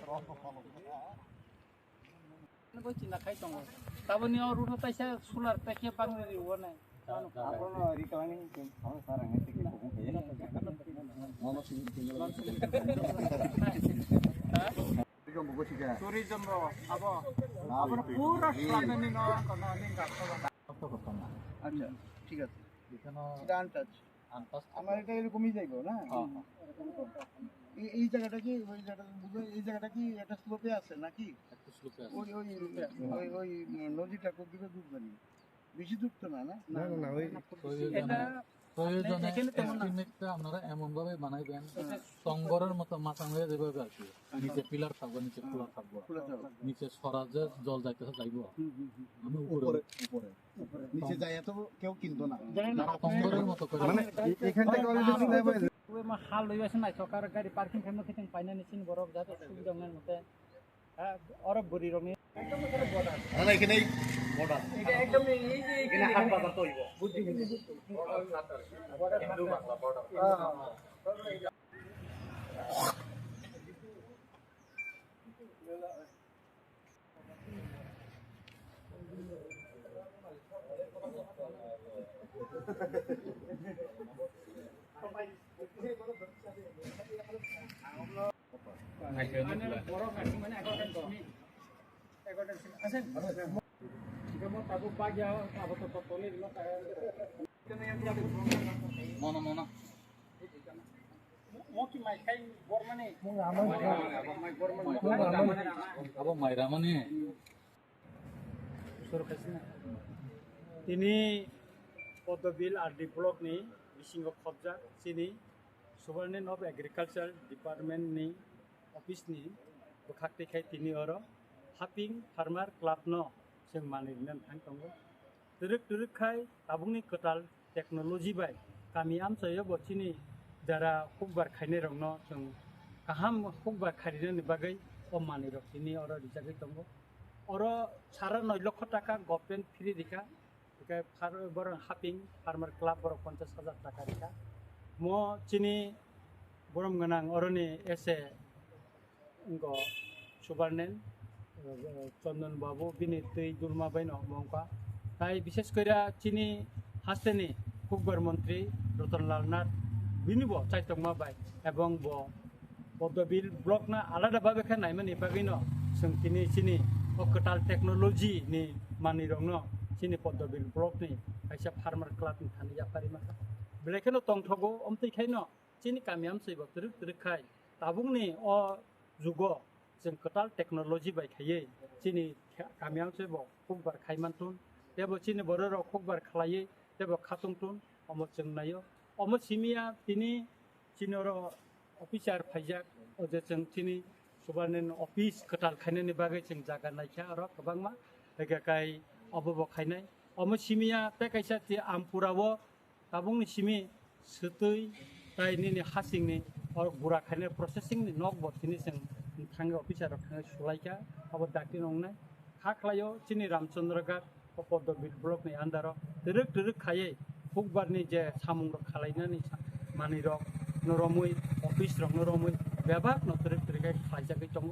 Ko China khai tong. Tabani aur uno taisa solar takia pangri wana. Apa rikawani kamu sarang ngerti kita buku ya. Mama sini tinggal. Tourism buku sih ya. Tourism ro abo. Abo pura selama ni no kono ni gak apa. আচ্ছা ঠিক আছে এখানে এটা untouch আমার এটা এরকমই যাইবো না এই জায়গাটা কি ওই জায়গাটা বুঝো এই জায়গাটা কি একটা স্লোপে আছে নাকি একটা স্লোপে আছে ওই ওই ওই ওই নদীটা কোন দিকে ডুববে বেশি দূর তো না না ওই এটা প্রয়োজনে এস্টিমেটটা আপনারা এমন ভাবে বানাইবেন সংগরের মতো মাথা হয়ে যেভাবে আছে নিচে পিলার থাকবে নিচে খোলা থাকবে নিচে সরাজে জল যাইতেছে যাইব আমি উপরে নিচে যাই তো কেউ কিনতো না সংগরের মতো করে মানে এখান থেকে অলরেডি চিন্তা করে ওই মা হাল লই আছে না সরকার গাড়ি পার্কিং ফেমো খেতেন পাইনা নিচিন বরফ যাতে সুবিধা নেন মতে অরব বড়ি রমি একদম করে বর্ডার না এখানে বর্ডার এটা একদম এই যে এখানে হাত বাজার তো হইব বুদ্ধি বর্ডার হিন্দু বাংলা বর্ডার বরফ আছে মানে এগারোটা আছেন ঠিক আছে তাবু পাগিয়া আবো তো তোলে দিল মনা mo ki mai kai gormane আবার মাইরা মানে তিনি পদ্মবিল আরডি ব্লকনি বিসিঙ্গ খবजा सिनि सुभारनेन अफ एग्रिकालचार डिपार्टमेन्टनि अफिसनि बोखाक्तिखाय तिनि अर हापिं फार्मार क्लाबनो जों मानिनो थांगौ दरखाय आबुंनि कटाल टेक्नोलॉजी बाय गामि आमसायो बथिनि যারা খুববার খাইনে রংন जों गाहाम খুববার খাইনে बागै अमानि रक्तिनि अर रिजागै दङ अर 9.5 লক্ষ টাকা গভর্নমেন্ট ফ্রি দিকা একাই বড় হাপিং ফার্মার ক্লাব বড় 50,000 টাকা দিকা ম চিনি বরম গনাং অরনি এসে গ সুবারনেন চন্দন বাবু বিনি তৈ দুলমা বাইন মংকা তাই বিশেষ কইরা চিনি হাসতেনি খুববার মন্ত্রী রতনলাল নাথ বিনিব চাইতংমা বাই এবং ব পদ্মবিল ব্লক না আলাদা ভাবে খানাই মানে বাগैनो जों तिनि चिनि अकटाल टेक्नोलॉजी नि मानि रंनो चिनि पद्मबिल ब्लक नि खायसा फार्मार क्लाब नि थानि जाफारि माखा बेलेखेनो तंथगो अमतैखायनो चिनि गामियाम सैबो तरखाय ताबुंनि अ जुगो जों कटाल टेक्नोलॉजी बाय खायै चिनि गामियाम सैबो खुबबार खायमानथुन देबो चिनि बर र खुबबार खालायै देबो खातुंथुन अम जों नायो अम सिमिया तिनि चिनर अफिसार फाइजाक अजे जों तिनि सुबारनेन अफिस कटाल खायनायनि बागै जों जागा नायखा आरो गोबांमा गाय अबब खायनाय अम सिमिया ते कायसा ति आमपुरावो ताबुंनि सिमि सतै ताइनि हासिंनि और गुरा खायनाय प्रसेसिंनि नक बथिनि जों थांगो अफिसार थांगो सुलायखा अब दाक्ति नंनाय खाख्लायो चिनि रामचंद्र घाट पद्मबिल ब्लकनि आन्दाराव दरख खायै फुकबारनि जे सामुंग खालायनानै मानि रक नरमुय अफिस रक नरमुय बेबाक नतरख तरिखाय खालायजागै दङ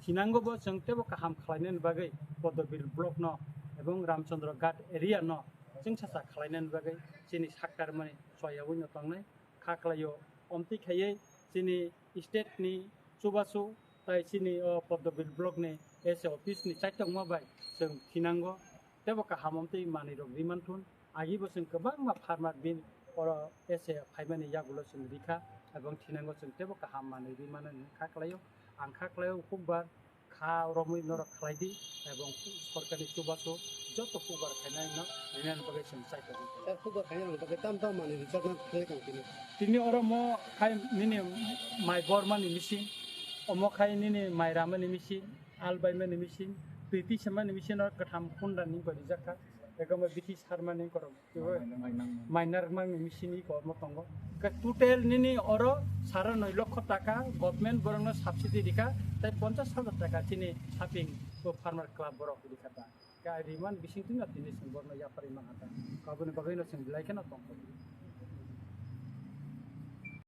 थिनांगौबो जों तेबो गाहाम खालायनायनि बागै पद्मबिल ब्लक न एवं रामचंद्र घाट एरिया न जों सासा खालायनायनि बागै जोंनि सरकार माने सहायावै नतांनाय खाख्लायो अमति खायै जोंनि स्टेटनि सुबासु ताइ जोंनि पद्मबिल ब्लकनि एस अफिसनि चाइतंमा बाय जों थिनांगौ तेबो गाहाम अमति मानि रक रिमानथुन आगिबो जों गोबां मा फार्मार बिन और एसे फाइमानि यागुलो जों रिखा एवं थिनांगौ जों तेबो गाहाम मानि रिमाननि खाख्लायो आं खाख्लायो खुबबार खा रमै नर खालायदि एवं सरकारनि सुबासु जत खुबबार खायनाय न रिनान बागै जों चाइतंगौ खुबबार खायनाय बागै ताम मानि रिचार्ज ना खालाय तिनि अर म खाय निनि माइ बरमानि मिसिं अम खाय निनि माइरामानि मिसिं आलबायमानि मिसिं दैति सेमानि मिसिं और गथाम खुन्दानि बादि जाखा एगम बिथि सारमानि कर माइनार मांनि मिसिंनि कर्म दङ टोटेल निनि अर 9.5 লক্ষ টাকা गभर्नमेंट बरंनो साबसिडि दिखा ताइ 50,000 টাকা चिनि हापिं फार्मार क्लाब बरक दिखा दा गारिमान बिसिंथिना तिनि जों बरनो यापारि मानहाता गाबोन बागैनो जों बिलायखेना दङ